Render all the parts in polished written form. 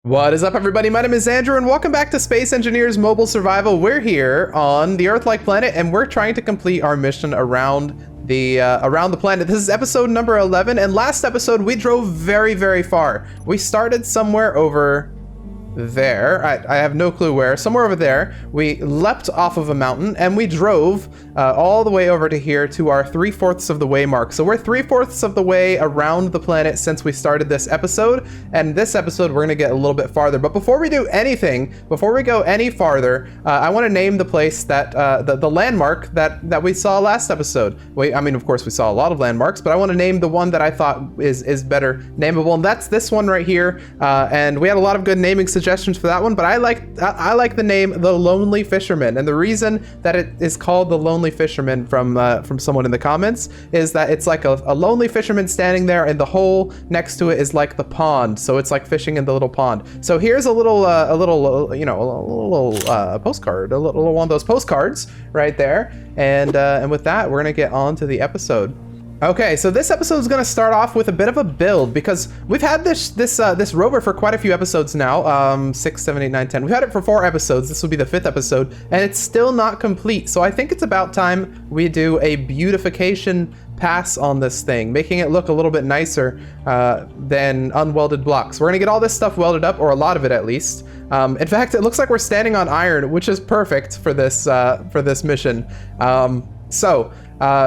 What is up, everybody? My name is Andrew, and welcome back to Space Engineers Mobile Survival. We're here on the Earth-like planet, and we're trying to complete our mission around the planet. This is episode number 11, and last episode we drove very, very far. We started somewhere over there. I have no clue where. Somewhere over there. We leapt off of a mountain, and we drove all the way over to here to our 3/4 of the way mark. So we're 3/4 of the way around the planet since we started this episode, and this episode we're gonna get a little bit farther. But before we do anything, before we go any farther, I want to name the place that the landmark that we saw last episode. I mean, of course, we saw a lot of landmarks, but I want to name the one that I thought is better nameable, and that's this one right here. And we had a lot of good naming suggestions for that one, but I like the name The Lonely Fisherman, and the reason that it is called The Lonely Fisherman from someone in the comments is that it's like a lonely fisherman standing there, and the hole next to it is like the pond, so it's like fishing in the little pond. So here's a little postcard, a little one of those postcards right there, and with that, we're gonna get on to the episode. Okay, so this episode is going to start off with a bit of a build because we've had this rover for quite a few episodes now, 6, 7, 8, 9, 10. We've had it for 4 episodes. This will be the 5th episode, and it's still not complete. So I think it's about time we do a beautification pass on this thing, making it look a little bit nicer than unwelded blocks. We're going to get all this stuff welded up, or a lot of it at least. In fact, it looks like we're standing on iron, which is perfect for this mission.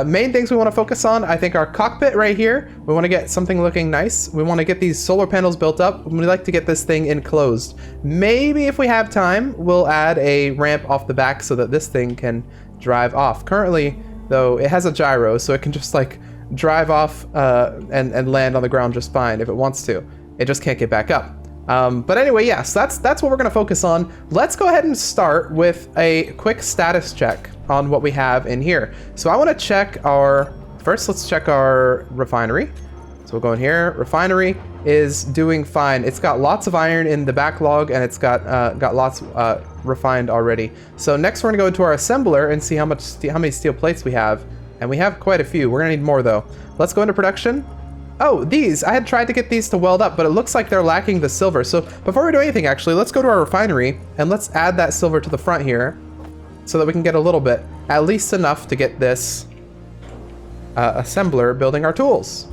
Main things we want to focus on, I think our cockpit right here. We want to get something looking nice. We want to get these solar panels built up. We like to get this thing enclosed. Maybe if we have time, we'll add a ramp off the back so that this thing can drive off. Currently, though, it has a gyro, so it can just like drive off and land on the ground just fine if it wants to. It just can't get back up. But anyway, yes, that's what we're going to focus on. Let's go ahead and start with a quick status check on what we have in here. So I want to check let's check our refinery. So we'll go in here. Refinery is doing fine. It's got lots of iron in the backlog, and it's got lots refined already. So next we're going to go into our assembler and see how many steel plates we have. And we have quite a few. We're going to need more though. Let's go into production. Oh, these! I had tried to get these to weld up, but it looks like they're lacking the silver. So before we do anything, actually, let's go to our refinery and let's add that silver to the front here so that we can get a little bit, at least enough to get this assembler building our tools.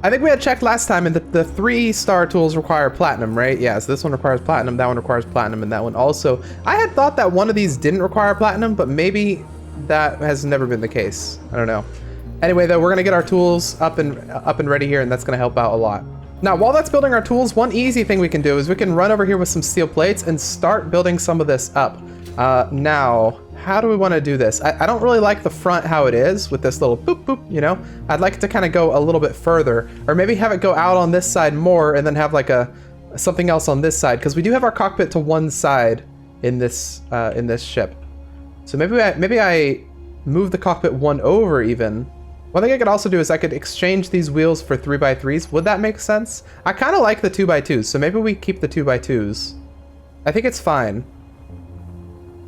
I think we had checked last time, and the 3-star tools require platinum, right? Yeah, so this one requires platinum, that one requires platinum, and that one also. I had thought that one of these didn't require platinum, but maybe that has never been the case. I don't know. Anyway, though, we're gonna get our tools up and ready here, and that's gonna help out a lot. Now, while that's building our tools, one easy thing we can do is we can run over here with some steel plates and start building some of this up. Now, how do we want to do this? I don't really like the front how it is with this little boop boop, you know? I'd like it to kind of go a little bit further, or maybe have it go out on this side more and then have like something else on this side, because we do have our cockpit to one side in this ship. So maybe I move the cockpit one over even. One thing I could also do is I could exchange these wheels for 3x3s. Would that make sense? I kind of like the 2x2s, so maybe we keep the 2x2s. I think it's fine.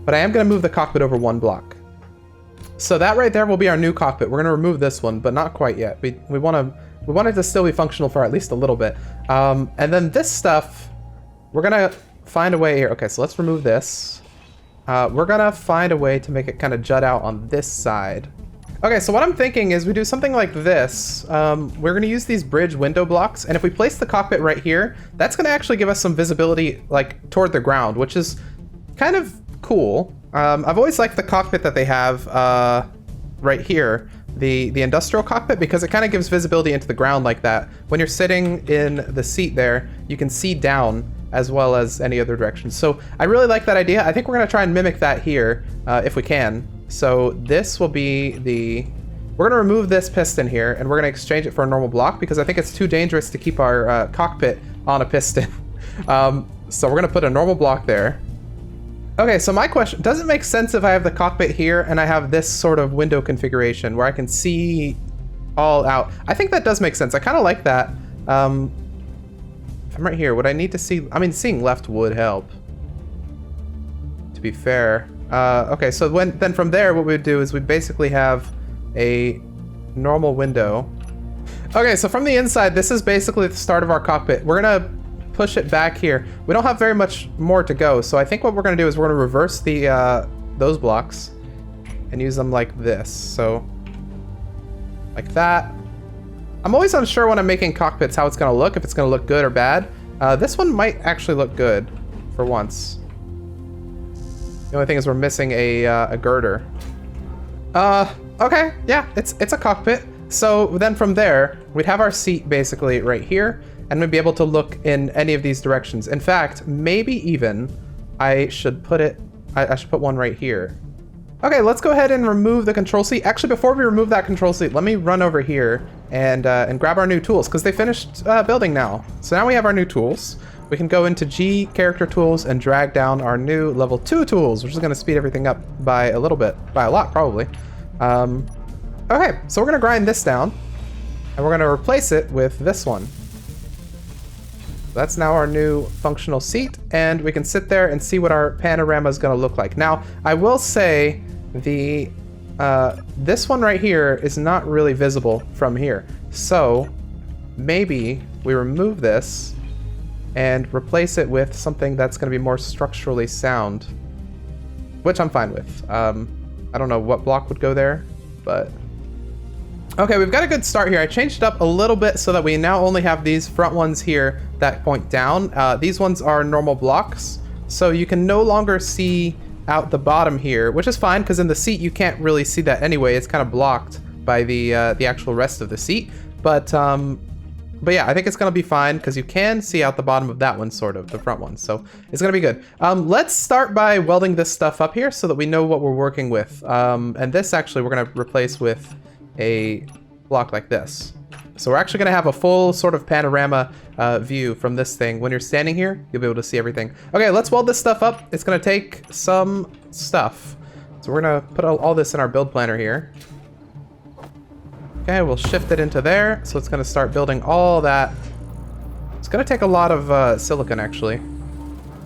But I am going to move the cockpit over 1 block. So that right there will be our new cockpit. We're going to remove this one, but not quite yet. We want it to still be functional for at least a little bit. And then this stuff, we're going to find a way here. Okay, so let's remove this. We're going to find a way to make it kind of jut out on this side. Okay, so what I'm thinking is we do something like this. We're going to use these bridge window blocks, and if we place the cockpit right here, that's going to actually give us some visibility like toward the ground, which is kind of cool. I've always liked the cockpit that they have right here, the industrial cockpit, because it kind of gives visibility into the ground like that. When you're sitting in the seat there, you can see down as well as any other direction. So I really like that idea. I think we're going to try and mimic that here if we can. So this will be we're going to remove this piston here, and we're going to exchange it for a normal block because I think it's too dangerous to keep our cockpit on a piston. So we're going to put a normal block there. Okay, so my question, does it make sense if I have the cockpit here and I have this sort of window configuration where I can see all out? I think that does make sense. I kind of like that. If I'm right here, would I need to see, I mean, seeing left would help, to be fair. Okay, so then from there, what we'd do is we'd basically have a normal window. Okay, so from the inside, this is basically the start of our cockpit. We're gonna push it back here. We don't have very much more to go, so I think what we're going to do is we're going to reverse the those blocks and use them like this. So like that. I'm always unsure when I'm making cockpits how it's going to look, if it's going to look good or bad. This one might actually look good for once. The only thing is we're missing a girder. Okay, yeah, it's a cockpit. So then from there, we'd have our seat basically right here, and we'd be able to look in any of these directions. In fact, maybe even I should put it, I should put one right here. Okay, let's go ahead and remove the control seat. Actually, before we remove that control seat, let me run over here and grab our new tools, because they finished building now. So now we have our new tools. We can go into G character tools and drag down our new level 2 tools, which is going to speed everything up by a little bit, by a lot probably. Okay, so we're going to grind this down, and we're going to replace it with this one. That's now our new functional seat, and we can sit there and see what our panorama is going to look like. Now, I will say the this one right here is not really visible from here. So maybe we remove this and replace it with something that's going to be more structurally sound, which I'm fine with. I don't know what block would go there, but... Okay, we've got a good start here. I changed it up a little bit so that we now only have these front ones here that point down. These ones are normal blocks, so you can no longer see out the bottom here, which is fine because in the seat you can't really see that anyway. It's kind of blocked by the actual rest of the seat. But yeah, I think it's gonna be fine because you can see out the bottom of that one, sort of, the front one. So it's gonna be good. Let's start by welding this stuff up here so that we know what we're working with. And this actually we're gonna replace with a block like this. So we're actually going to have a full sort of panorama view from this thing. When you're standing here, you'll be able to see everything. Okay, let's weld this stuff up. It's going to take some stuff. So we're going to put all this in our build planner here. Okay, we'll shift it into there. So it's going to start building all that. It's going to take a lot of silicon, actually.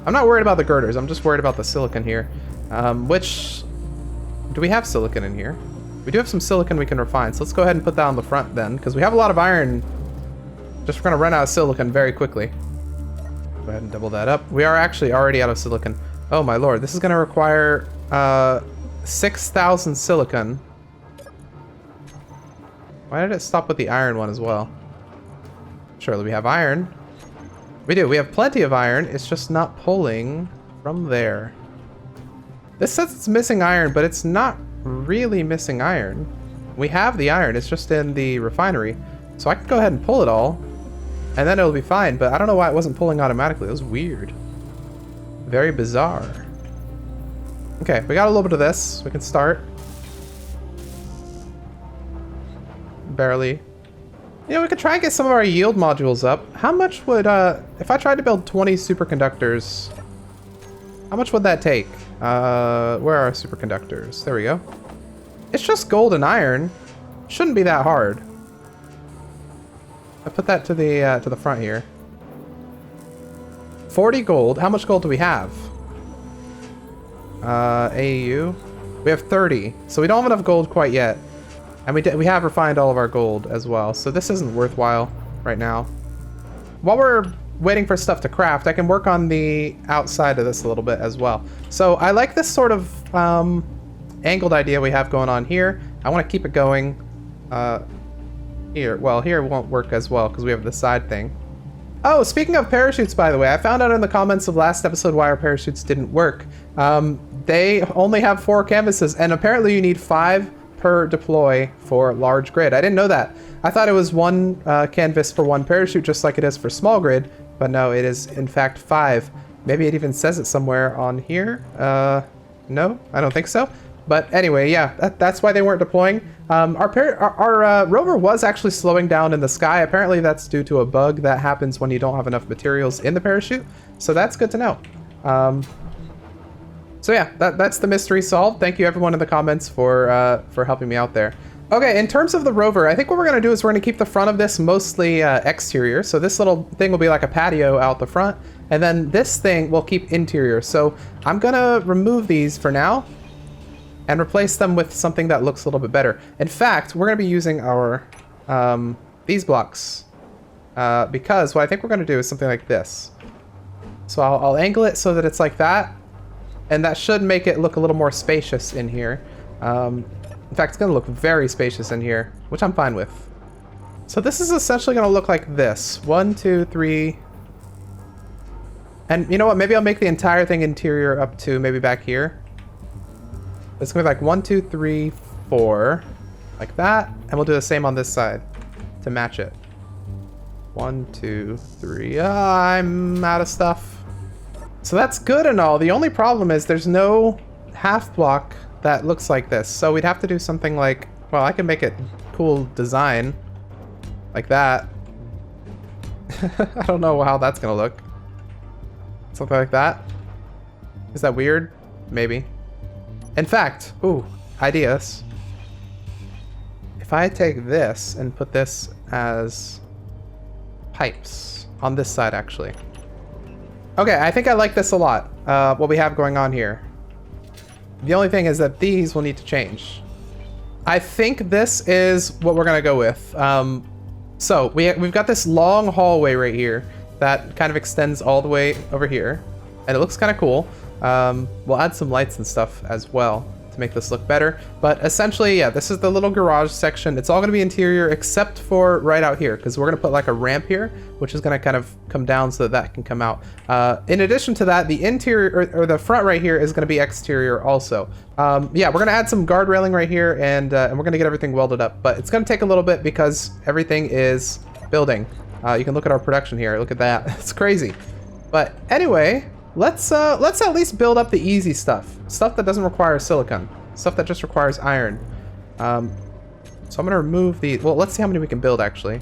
I'm not worried about the girders. I'm just worried about the silicon here. Which... Do we have silicon in here? We do have some silicon we can refine, so let's go ahead and put that on the front then, because we have a lot of iron. Just we're going to run out of silicon very quickly. Go ahead and double that up. We are actually already out of silicon. Oh my lord, this is going to require 6,000 silicon. Why did it stop with the iron one as well? Surely we have iron. We do, we have plenty of iron, it's just not pulling from there. This says it's missing iron, but it's not really missing iron. We have the iron, it's just in the refinery. So I can go ahead and pull it all, and then it'll be fine, but I don't know why it wasn't pulling automatically. It was weird. Very bizarre. Okay, we got a little bit of this. We can start. Barely. You know, we could try and get some of our yield modules up. How much would, if I tried to build 20 superconductors, how much would that take? Where are our superconductors? There we go. It's just gold and iron. Shouldn't be that hard. I put that to the front here. 40 gold. How much gold do we have? AU. We have 30. So we don't have enough gold quite yet. And we have refined all of our gold as well. So this isn't worthwhile right now. While we're waiting for stuff to craft, I can work on the outside of this a little bit as well. So I like this sort of angled idea we have going on here. I want to keep it going here. Well, here won't work as well because we have the side thing. Oh, speaking of parachutes, by the way, I found out in the comments of last episode why our parachutes didn't work. They only have 4 canvases, and apparently you need 5 per deploy for large grid. I didn't know that. I thought it was 1 canvas for 1 parachute, just like it is for small grid, but no, it is in fact 5. Maybe it even says it somewhere on here. No, I don't think so. But anyway, yeah, that's why they weren't deploying. Our rover was actually slowing down in the sky. Apparently that's due to a bug that happens when you don't have enough materials in the parachute. So that's good to know. So yeah, that's the mystery solved. Thank you everyone in the comments for helping me out there. Okay, in terms of the rover, I think what we're gonna do is we're gonna keep the front of this mostly exterior. So this little thing will be like a patio out the front, and then this thing will keep interior. So I'm gonna remove these for now and replace them with something that looks a little bit better. In fact, we're gonna be using our these blocks because what I think we're going to do is something like this. So I'll angle it so that it's like that, and that should make it look a little more spacious in here. In fact, it's going to look very spacious in here, which I'm fine with. So this is essentially going to look like this. 1, 2, 3. And you know what? Maybe I'll make the entire thing interior up to maybe back here. It's going to be like 1, 2, 3, 4. Like that. And we'll do the same on this side to match it. 1, 2, 3. I'm out of stuff. So that's good and all. The only problem is there's no half block that looks like this. So we'd have to do something like, well, I can make it cool design like that. I don't know how that's gonna look. Something like that. Is that weird? Maybe. In fact, ooh, ideas. If I take this and put this as pipes on this side, actually. Okay, I think I like this a lot, what we have going on here. The only thing is that these will need to change. I think this is what we're gonna go with. So we've got this long hallway right here that kind of extends all the way over here, and it looks kind of cool. We'll add some lights and stuff as well to make this look better. But essentially, yeah, this is the little garage section. It's all gonna be interior except for right out here, because we're gonna put like a ramp here, which is gonna kind of come down so that that can come out. In addition to that, the interior, or the front right here, is gonna be exterior also. Yeah, we're gonna add some guard railing right here, and we're gonna get everything welded up. But it's gonna take a little bit because everything is building. You can look at our production here. Look at that. It's crazy. But anyway, let's at least build up the easy stuff. Stuff that doesn't require silicon. Stuff that just requires iron. So I'm gonna remove the, well, let's see how many we can build actually.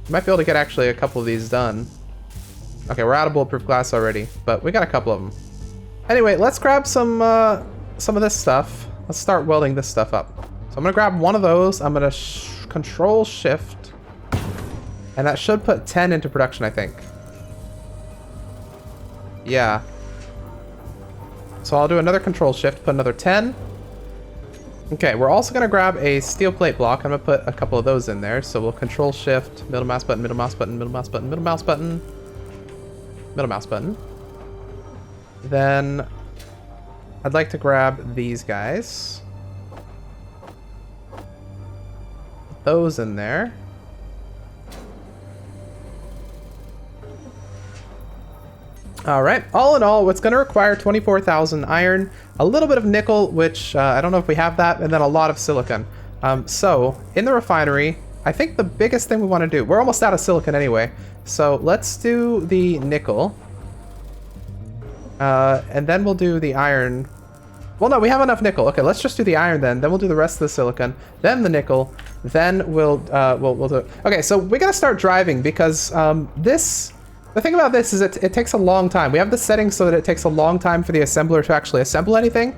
Might be able to get actually a couple of these done. Okay, we're out of bulletproof glass already, but we got a couple of them. Anyway, let's grab some of this stuff. Let's start welding this stuff up. So I'm gonna grab one of those. I'm gonna control shift, and that should put 10 into production, I think. Yeah. So I'll do another control shift, put another 10. Okay, we're also gonna grab a steel plate block. I'm gonna put a couple of those in there. So we'll control shift, middle mouse button, middle mouse button, middle mouse button, middle mouse button, middle mouse button. Then I'd like to grab these guys. Put those in there. All right, all in all, it's going to require 24,000 iron, a little bit of nickel, which I don't know if we have that, and then a lot of silicon. So in the refinery, I think the biggest thing we want to do, we're almost out of silicon anyway, so let's do the nickel, and then we'll do the iron. Well, no, we have enough nickel. Okay, let's just do the iron then we'll do the rest of the silicon, then the nickel, then we'll do it. Okay, so we got to start driving because the thing about this is it takes a long time. We have the settings so that it takes a long time for the assembler to actually assemble anything.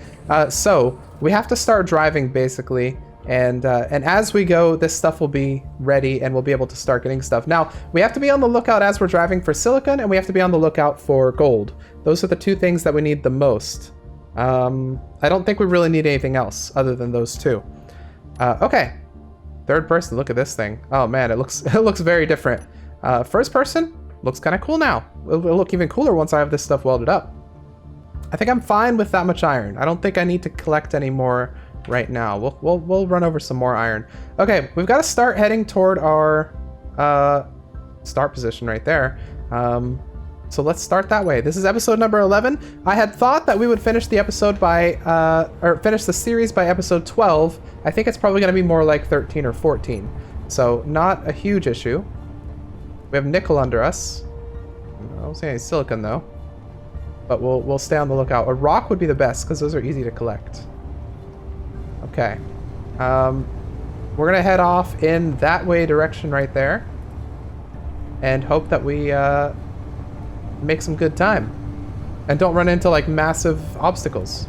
So we have to start driving basically, and as we go, this stuff will be ready and we'll be able to start getting stuff. Now, we have to be on the lookout as we're driving for silicon, and we have to be on the lookout for gold. Those are the two things that we need the most. I don't think we really need anything else other than those two. Okay, third person, look at this thing. Oh man, it looks very different. First person, looks kind of cool now. It'll look even cooler once I have this stuff welded up. I think I'm fine with that much iron. I don't think I need to collect any more right now. We'll run over some more iron. Okay, we've got to start heading toward our start position right there. So let's start that way. This is episode number 11. I had thought that we would finish the episode by, or finish the series by episode 12. I think it's probably going to be more like 13 or 14. So not a huge issue. We have nickel under us. I don't see any silicon though, but we'll stay on the lookout. A rock would be the best because those are easy to collect. Okay, we're gonna head off in that way direction right there, and hope that we make some good time and don't run into like massive obstacles.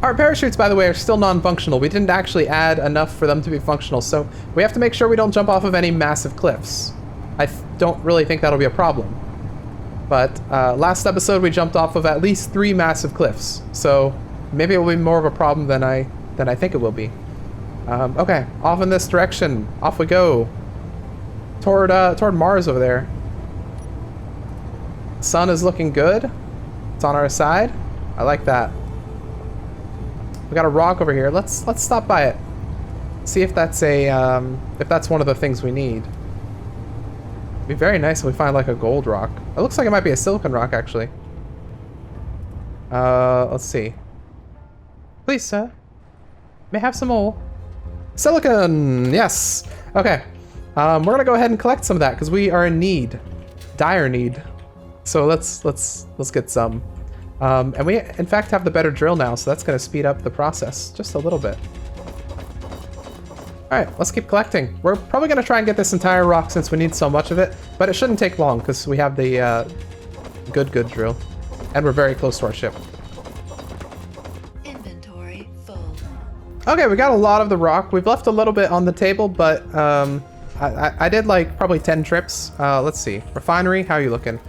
Our parachutes, by the way, are still non-functional. We didn't actually add enough for them to be functional, so we have to make sure we don't jump off of any massive cliffs. I don't really think that'll be a problem. But last episode we jumped off of at least 3 massive cliffs, so maybe it will be more of a problem than I think it will be. Okay, off in this direction. Off we go. Toward Mars over there. Sun is looking good. It's on our side. I like that. We got a rock over here. Let's stop by it. See if that's if that's one of the things we need. It'd be very nice if we find like a gold rock. It looks like it might be a silicon rock actually. Let's see. Please, sir. May I have some more? Silicon! Yes! Okay. We're gonna go ahead and collect some of that because we are in need. Dire need. So let's get some. And we in fact have the better drill now, so that's gonna speed up the process just a little bit. Alright, let's keep collecting. We're probably gonna try and get this entire rock since we need so much of it, but it shouldn't take long because we have the good drill. And we're very close to our ship. Inventory full. Okay, we got a lot of the rock. We've left a little bit on the table, but I did like probably 10 trips. Let's see. Refinery, how are you looking?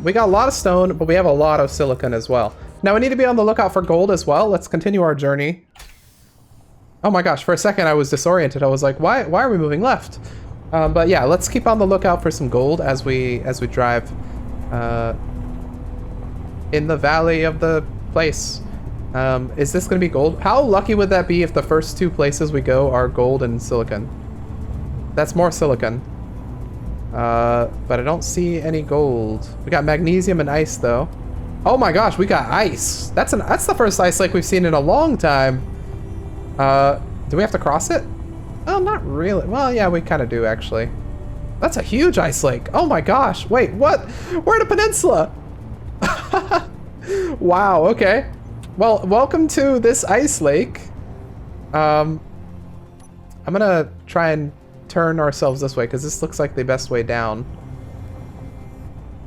We got a lot of stone, but we have a lot of silicon as well. Now we need to be on the lookout for gold as well. Let's continue our journey. Oh my gosh, for a second I was disoriented. I was like, why are we moving left? But yeah, let's keep on the lookout for some gold as we drive in the valley of the place. Is this gonna be gold? How lucky would that be if the first two places we go are gold and silicon? That's more silicon. But I don't see any gold. We got magnesium and ice though. Oh my gosh, we got ice. That's the first ice lake we've seen in a long time. Do we have to cross it? Oh, not really. Well, yeah, we kind of do actually. That's a huge ice lake. Oh my gosh. Wait, what? We're in a peninsula. Wow, okay. Well, welcome to this ice lake. I'm gonna try and turn ourselves this way because this looks like the best way down.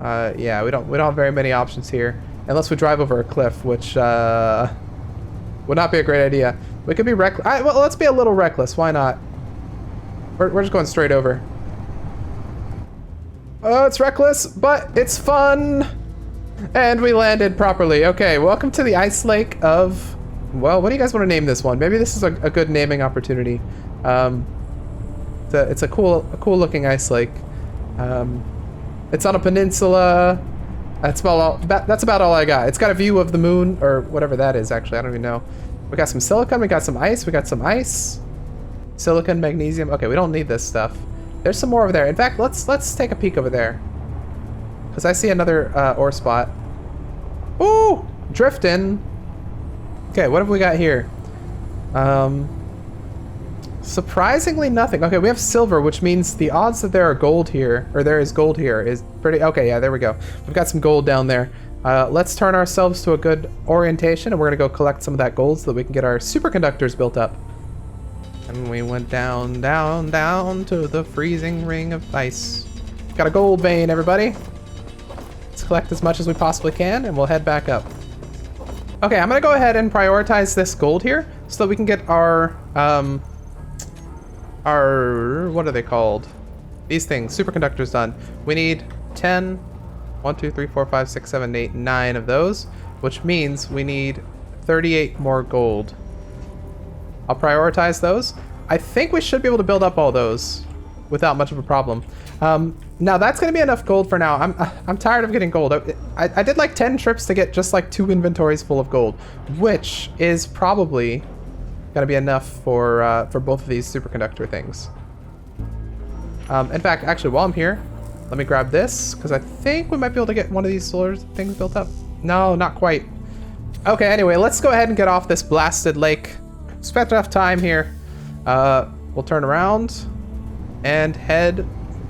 Yeah, we don't have very many options here unless we drive over a cliff, which would not be a great idea. We could be reckless. Well, let's be a little reckless. Why not? We're just going straight over. Oh, it's reckless, but it's fun. And we landed properly. Okay, welcome to the ice lake of... Well, what do you guys want to name this one? Maybe this is a good naming opportunity. It's a cool looking ice lake. It's on a peninsula. That's about all I got. It's got a view of the moon, or whatever that is, actually. I don't even know. We got some silicon, we got some ice, Silicon, magnesium. Okay, we don't need this stuff. There's some more over there. In fact, let's take a peek over there. Because I see another ore spot. Ooh! Drifting! Okay, what have we got here? Surprisingly nothing. Okay, we have silver, which means the odds that there are gold here, or there is gold here, is pretty... Okay, yeah, there we go. We've got some gold down there. Let's turn ourselves to a good orientation, and we're gonna go collect some of that gold so that we can get our superconductors built up. And we went down, down, down to the freezing ring of ice. Got a gold vein, everybody. Let's collect as much as we possibly can, and we'll head back up. Okay, I'm gonna go ahead and prioritize this gold here so that we can get our what are they called? These things, superconductors done. We need 10, 1, 2, 3, 4, 5, 6, 7, 8, 9 of those, which means we need 38 more gold. I'll prioritize those. I think we should be able to build up all those without much of a problem. Now that's gonna be enough gold for now. I'm tired of getting gold. I did like 10 trips to get just like 2 inventories full of gold, which is probably gonna be enough for both of these superconductor things. In fact, actually, while I'm here, let me grab this because I think we might be able to get one of these solar things built up. No, not quite. Okay, anyway, let's go ahead and get off this blasted lake. Spent enough time here. We'll turn around and head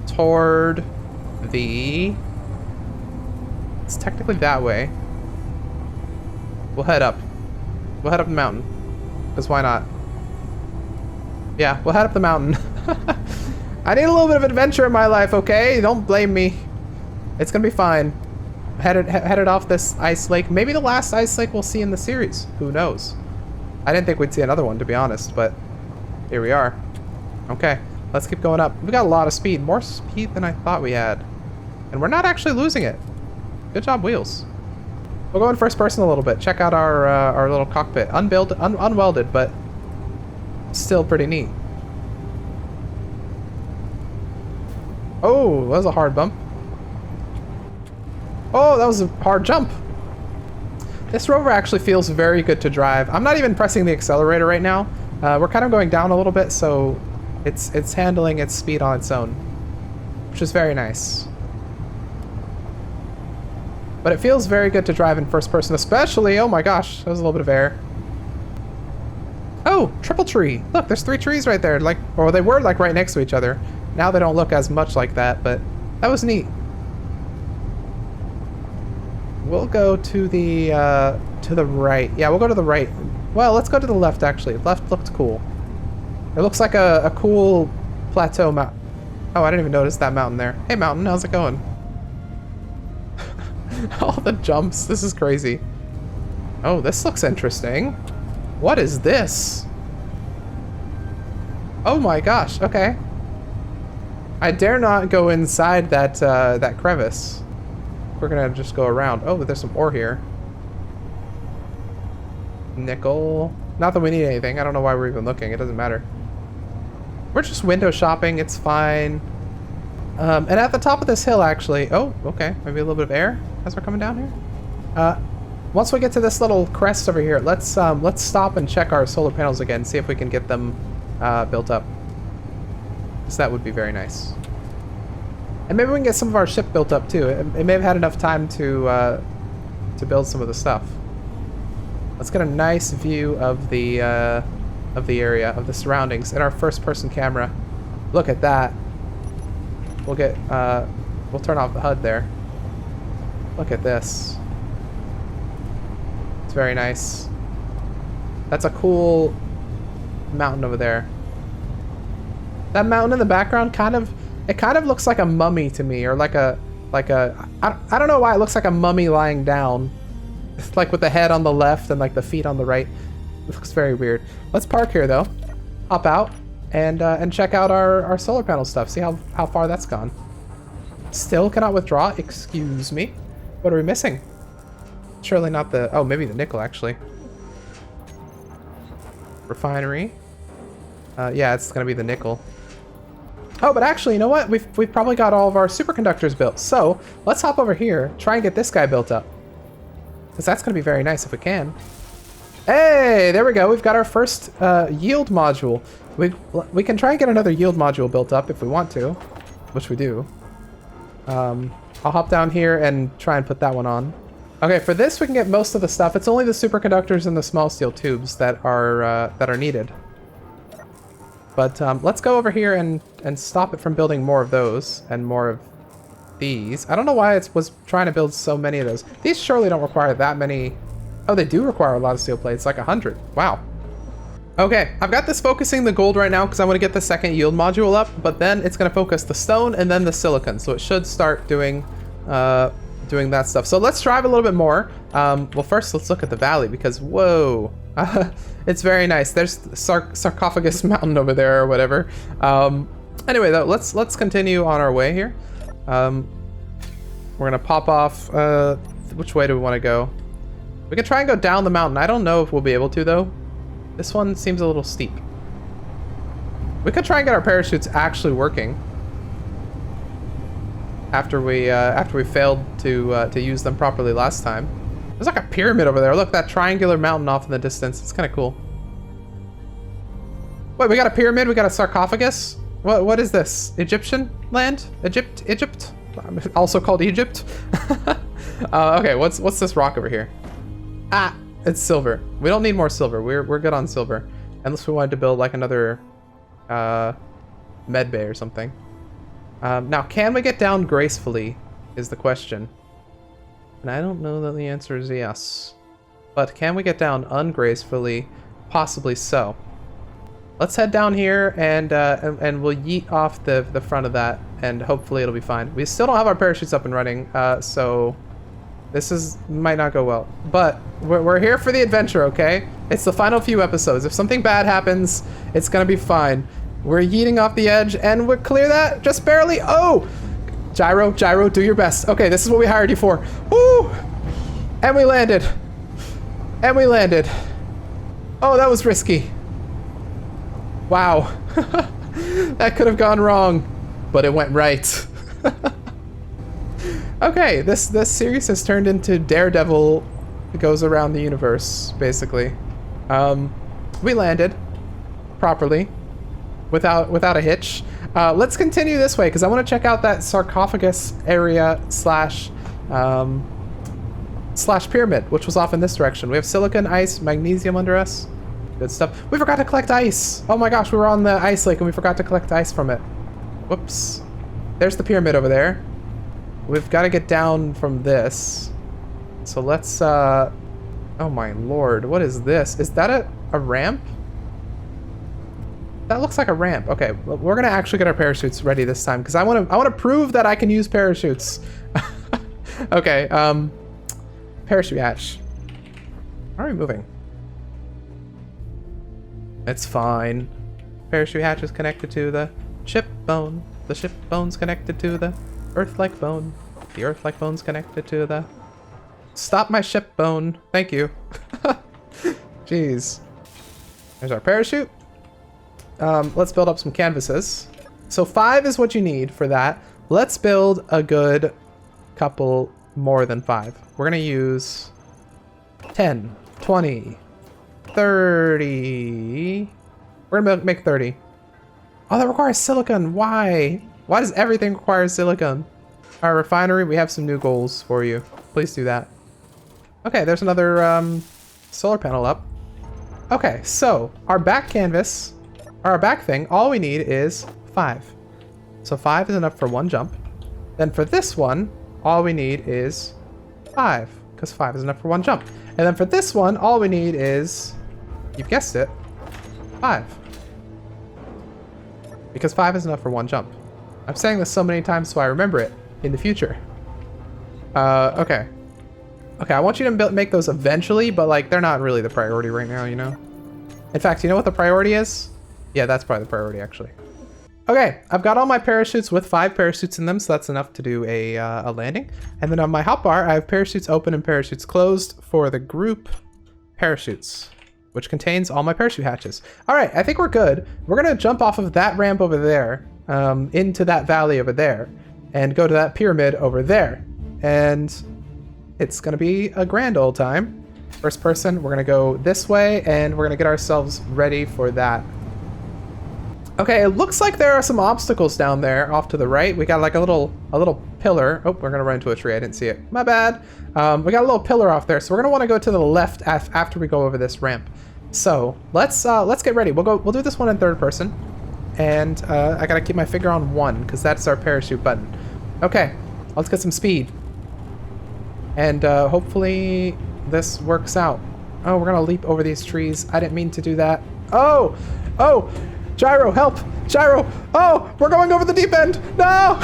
toward the... It's technically that way. We'll head up. We'll head up the mountain. Because why not? Yeah, we'll head up the mountain. I need a little bit of adventure in my life, okay? Don't blame me. It's gonna be fine. Headed off this ice lake. Maybe the last ice lake we'll see in the series. Who knows? I didn't think we'd see another one, to be honest, but here we are. Okay, let's keep going up. We got a lot of speed. More speed than I thought we had. And we're not actually losing it. Good job, wheels. We'll go in first person a little bit. Check out our little cockpit. Unwelded, but still pretty neat. Oh, that was a hard bump. Oh, that was a hard jump. This Rover actually feels very good to drive. I'm not even pressing the accelerator right now. We're kind of going down a little bit, so it's handling its speed on its own, which is very nice. But it feels very good to drive in first person, especially, oh my gosh, that was a little bit of air. Oh, triple tree. Look, there's 3 trees right there, like, or they were like right next to each other. Now they don't look as much like that, but that was neat. We'll go to the right. Yeah, we'll go to the right. Well, let's go to the left, actually. Left looked cool. It looks like a cool plateau mountain. Oh, I didn't even notice that mountain there. Hey, mountain, how's it going? All the jumps. This is crazy. Oh, this looks interesting. What is this? Oh my gosh, okay. I dare not go inside that that crevice. We're gonna just go around. Oh, but there's some ore here. Nickel. Not that we need anything. I don't know why we're even looking. It doesn't matter. We're just window shopping. It's fine. And at the top of this hill, actually... Oh, okay. Maybe a little bit of air as we're coming down here. Once we get to this little crest over here, let's stop and check our solar panels again. See if we can get them built up. So that would be very nice. And maybe we can get some of our ship built up too. It may have had enough time to build some of the stuff. Let's get a nice view of the area, of the surroundings, in our first-person camera. Look at that. We'll get we'll turn off the HUD there. Look at this. It's very nice. That's a cool mountain over there. That mountain in the background kind of looks like a mummy to me, or like a I don't know why it looks like a mummy lying down. It's like with the head on the left and like the feet on the right. It looks very weird. Let's park here though. Hop out and check out our solar panel stuff. See how far that's gone. Still cannot withdraw. Excuse me. What are we missing? Surely not the... Oh, maybe the nickel actually. Refinery. Yeah, it's gonna be the nickel. Oh, but actually, you know what? We've probably got all of our superconductors built. So let's hop over here, try and get this guy built up, because that's gonna be very nice if we can. Hey, there we go. We've got our first yield module. We can try and get another yield module built up if we want to, which we do. I'll hop down here and try and put that one on. Okay, for this we can get most of the stuff. It's only the superconductors and the small steel tubes that are needed. But let's go over here and stop it from building more of those and more of these. I don't know why it was trying to build so many of those. These surely don't require that many. Oh, they do require a lot of steel plates, like 100. Wow. Okay, I've got this focusing the gold right now because I want to get the second yield module up, but then it's going to focus the stone and then the silicon. So it should start doing that stuff. So let's drive a little bit more. Well, first let's look at the valley because, whoa, it's very nice. There's the sarcophagus mountain over there or whatever. Anyway, though, let's continue on our way here. We're going to pop off. Which way do we want to go? We can try and go down the mountain. I don't know if we'll be able to, though. This one seems a little steep. We could try and get our parachutes actually working after we failed to use them properly last time. There's like a pyramid over there. Look, that triangular mountain off in the distance. It's kind of cool. Wait, we got a pyramid? We got a sarcophagus? What is this? Egyptian land? Egypt? Also called Egypt? Okay, what's this rock over here? Ah, it's silver. We don't need more silver. We're good on silver. Unless we wanted to build like another med bay or something. Now, can we get down gracefully is the question. And I don't know that the answer is yes. But can we get down ungracefully? Possibly so. Let's head down here and we'll yeet off the front of that, and hopefully it'll be fine. We still don't have our parachutes up and running, so this might not go well. But we're here for the adventure, okay? It's the final few episodes. If something bad happens, it's gonna be fine. We're yeeting off the edge, and we'll clear that just barely. Oh! Gyro, do your best. Okay, this is what we hired you for. Woo! And we landed. And we landed. Oh, that was risky. Wow. That could have gone wrong, but it went right. Okay, this series has turned into Daredevil goes around the universe, basically. We landed properly without a hitch. Let's continue this way because I want to check out that sarcophagus area slash pyramid, which was off in this direction. We have silicon, ice, magnesium under us. Good stuff. We forgot to collect ice. Oh my gosh, we were on the ice lake and we forgot to collect ice from it. Whoops. There's the pyramid over there. We've got to get down from this. So let's, oh my lord, what is this? Is that a ramp? That looks like a ramp. Okay, well, we're gonna actually get our parachutes ready this time because I want to prove that I can use parachutes. Okay, parachute hatch. How are we moving? It's fine. Parachute hatch is connected to the ship bone. The ship bone's connected to the earth-like bone. The earth-like bone's connected to the... Stop my ship bone. Thank you. Jeez. There's our parachute. Let's build up some canvases. So 5 is what you need for that. Let's build a good couple more than 5. We're gonna use 10, 20, 30. We're gonna make 30. Oh, that requires silicon. Why? Why does everything require silicon? Our refinery, we have some new goals for you. Please do that. Okay, there's another solar panel up. Okay, so our back canvas, our back thing, all we need is 5. So 5 is enough for 1 jump. Then for this one, all we need is 5, because 5 is enough for 1 jump. And then for this one, all we need is, you've guessed it, 5. Because 5 is enough for 1 jump. I'm saying this so many times so I remember it in the future. Okay. Okay, I want you to make those eventually, but like they're not really the priority right now, you know? In fact, you know what the priority is? Yeah, that's probably the priority actually. Okay, I've got all my parachutes with 5 parachutes in them, so that's enough to do a landing. And then on my hotbar, I have parachutes open and parachutes closed for the group parachutes, which contains all my parachute hatches. All right, I think we're good. We're gonna jump off of that ramp over there, into that valley over there, and go to that pyramid over there. And it's gonna be a grand old time. First person, we're gonna go this way, and we're gonna get ourselves ready for that. Okay, it looks like there are some obstacles down there off to the right. We got like a little pillar. Oh, we're gonna run into a tree. I didn't see it. My bad. We got a little pillar off there, so we're gonna want to go to the left after we go over this ramp. So let's get ready. We'll do this one in 3rd person, and I gotta keep my finger on 1 because that's our parachute button. Okay, let's get some speed, and hopefully this works out. Oh, we're gonna leap over these trees. I didn't mean to do that. Oh, oh. Gyro, help! Gyro! Oh, we're going over the deep end! No!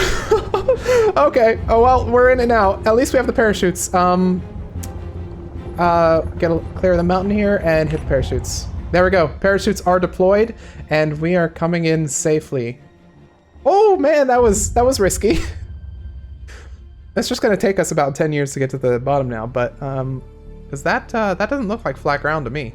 Okay, oh well, we're in it now. At least we have the parachutes. Clear the mountain here and hit the parachutes. There we go. Parachutes are deployed, and we are coming in safely. Oh man, that was risky. It's just gonna take us about 10 years to get to the bottom now, but because that doesn't look like flat ground to me.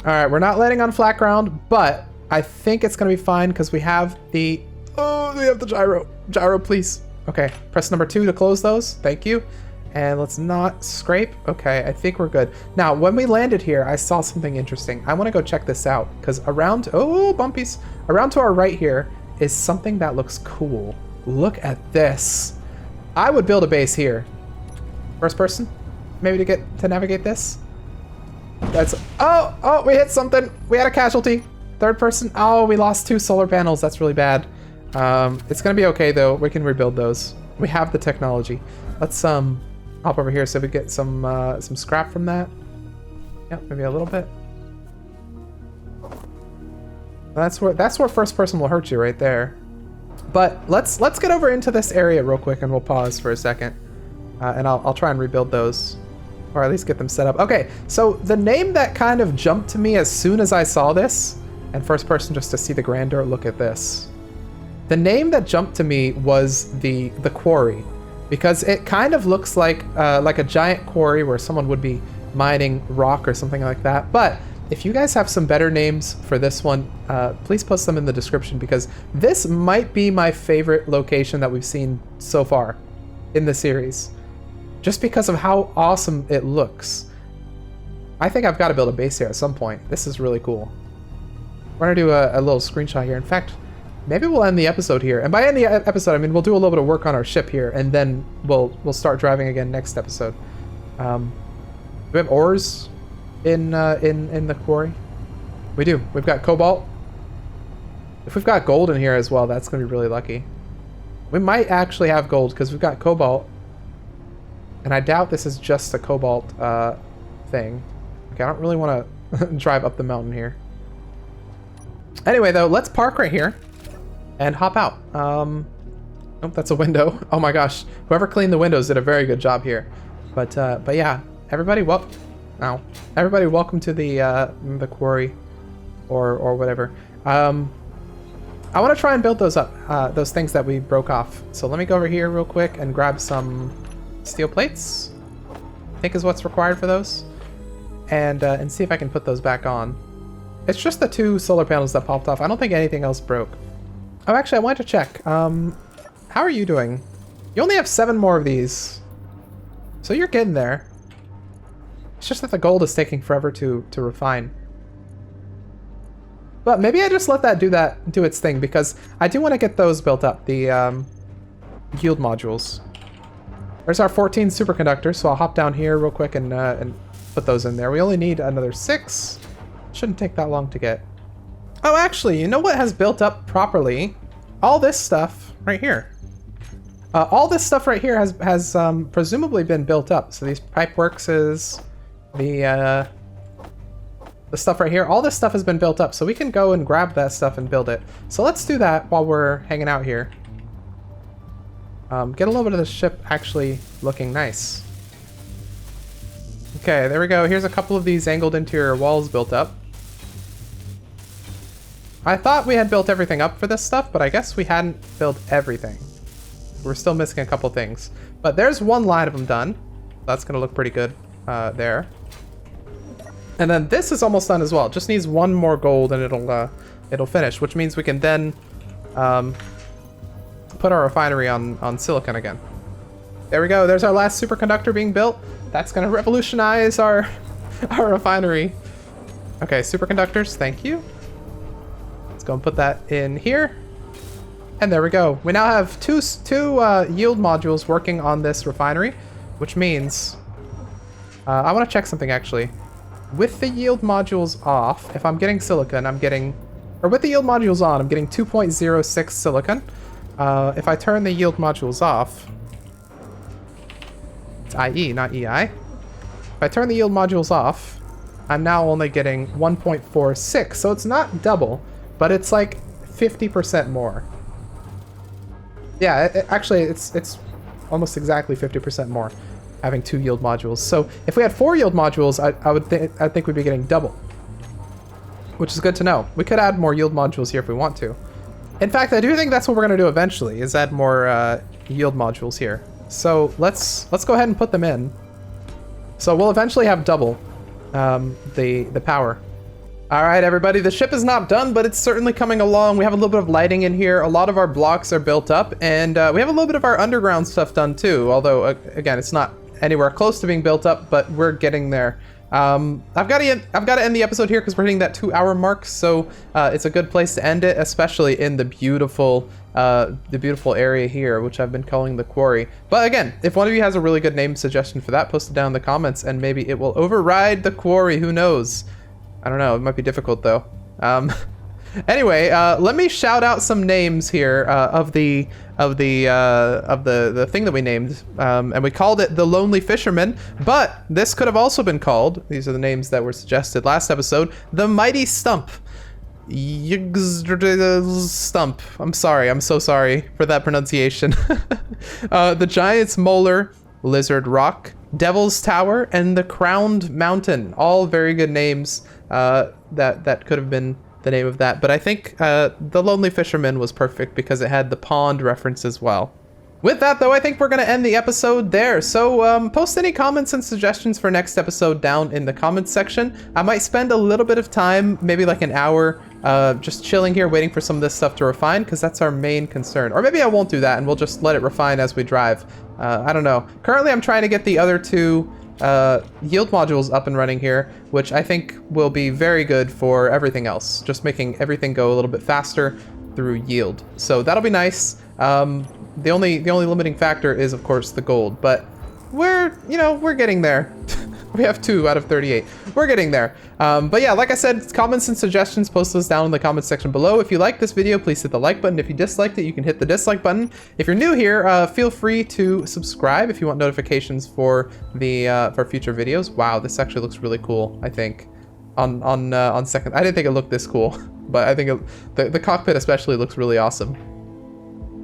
All right, we're not landing on flat ground, but I think it's gonna be fine because we have the, oh, we have the gyro. Gyro, please. Okay, press number 2 to close those. Thank you. And let's not scrape. Okay, I think we're good. Now, when we landed here, I saw something interesting. I wanna go check this out because around, oh, bumpies. Around to our right here is something that looks cool. Look at this. I would build a base here. First person, maybe to navigate this. That's, oh, we hit something. We had a casualty. 3rd person, oh, we lost 2 solar panels. That's really bad. It's gonna be okay though. We can rebuild those. We have the technology. Let's hop over here so we get some scrap from that. Yeah, maybe a little bit. That's where first person will hurt you right there. But let's get over into this area real quick and we'll pause for a second. And I'll try and rebuild those. Or at least get them set up. Okay, so the name that kind of jumped to me as soon as I saw this, and first person just to see the grandeur, look at this. The name that jumped to me was the Quarry, because it kind of looks like a giant quarry where someone would be mining rock or something like that. But If you guys have some better names for this one, please post them in the description, because this might be my favorite location that we've seen so far in the series. Just because of how awesome it looks. I think I've got to build a base here at some point. This is really cool. We're going to do a little screenshot here. In fact, maybe we'll end the episode here. And by end the episode, I mean we'll do a little bit of work on our ship here, and then we'll start driving again next episode. Do we have ores in the quarry? We do. We've got cobalt. If we've got gold in here as well, that's going to be really lucky. We might actually have gold because we've got cobalt. And I doubt this is just a cobalt thing. Okay, I don't really want to drive up the mountain here. Anyway, though, let's park right here and hop out. Oh, that's a window. Oh my gosh, whoever cleaned the windows did a very good job here. But yeah, everybody, everybody, welcome to the quarry, or whatever. I want to try and build those up, those things that we broke off. So let me go over here real quick and grab some steel plates. I think is what's required for those, and see if I can put those back on. It's just the 2 solar panels that popped off. I don't think anything else broke. Oh, actually, I wanted to check. How are you doing? You only have 7 more of these, so you're getting there. It's just that the gold is taking forever to refine. But maybe I just let that do its thing, because I do want to get those built up, the yield modules. There's our 14 superconductors, so I'll hop down here real quick and put those in there. We only need another 6. Shouldn't take that long to get. Oh, actually, you know what has built up properly? All this stuff right here. All this stuff right here has presumably been built up. So these pipe workses, the stuff right here, all this stuff has been built up. So we can go and grab that stuff and build it. So let's do that while we're hanging out here. Get a little bit of the ship actually looking nice. Okay, there we go. Here's a couple of these angled interior walls built up. I thought we had built everything up for this stuff, but I guess we hadn't built everything. We're still missing a couple things. But there's one line of them done. That's going to look pretty good there. And then this is almost done as well. It just needs one more gold and it'll finish, which means we can then put our refinery on silicon again. There we go. There's our last superconductor being built. That's going to revolutionize our refinery. Okay, superconductors, thank you. Let's go and put that in here. And there we go. We now have two yield modules working on this refinery, which means I want to check something actually. With the yield modules off, if I'm getting silicon, with the yield modules on, I'm getting 2.06 silicon. If I turn the yield modules off, it's IE, not EI. If I turn the yield modules off, I'm now only getting 1.46, so it's not double, but it's like 50% more. Yeah, actually, it's almost exactly 50% more, having 2 yield modules. So if we had 4 yield modules, I think we'd be getting double, which is good to know. We could add more yield modules here if we want to. In fact, I do think that's what we're going to do eventually, is add more yield modules here. So let's go ahead and put them in. So we'll eventually have double the power. All right, everybody, the ship is not done, but it's certainly coming along. We have a little bit of lighting in here. A lot of our blocks are built up, and we have a little bit of our underground stuff done too. Although, again, it's not anywhere close to being built up, but we're getting there. I've got to end the episode here because we're hitting that 2-hour mark, so it's a good place to end it, especially in the beautiful area here, which I've been calling the Quarry. But again, if one of you has a really good name suggestion for that, post it down in the comments, and maybe it will override the Quarry. Who knows? I don't know. It might be difficult though. Anyway, let me shout out some names here of the thing that we named, and we called it the Lonely Fisherman. But this could have also been called. These are the names that were suggested last episode. The Mighty Stump. Stump. I'm sorry. I'm so sorry for that pronunciation. The Giant's Molar, Lizard Rock, Devil's Tower, and the Crowned Mountain. All very good names. That could have been the name of that, but I think the Lonely Fisherman was perfect because it had the pond reference as well. With that, though, I think we're going to end the episode there. So post any comments and suggestions for next episode down in the comments section. I might spend a little bit of time, maybe like an hour, just chilling here, waiting for some of this stuff to refine, because that's our main concern. Or maybe I won't do that, and we'll just let it refine as we drive. I don't know. Currently, I'm trying to get the other two yield modules up and running here, which I think will be very good for everything else. Just making everything go a little bit faster through yield. So that'll be nice. The only limiting factor is, of course, the gold, but we're getting there. We have 2 out of 38. We're getting there. But yeah, like I said, comments and suggestions, post those down in the comments section below. If you like this video, please hit the like button. If you disliked it, you can hit the dislike button. If you're new here, feel free to subscribe if you want notifications for the for future videos. Wow, this actually looks really cool, I think. On second, I didn't think it looked this cool, but I think the cockpit especially looks really awesome.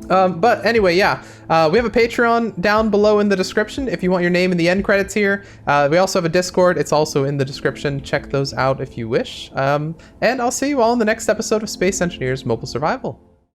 But anyway, yeah, we have a Patreon down below in the description if you want your name in the end credits here. We also have a Discord. It's also in the description. Check those out if you wish. And I'll see you all in the next episode of Space Engineers Mobile Survival.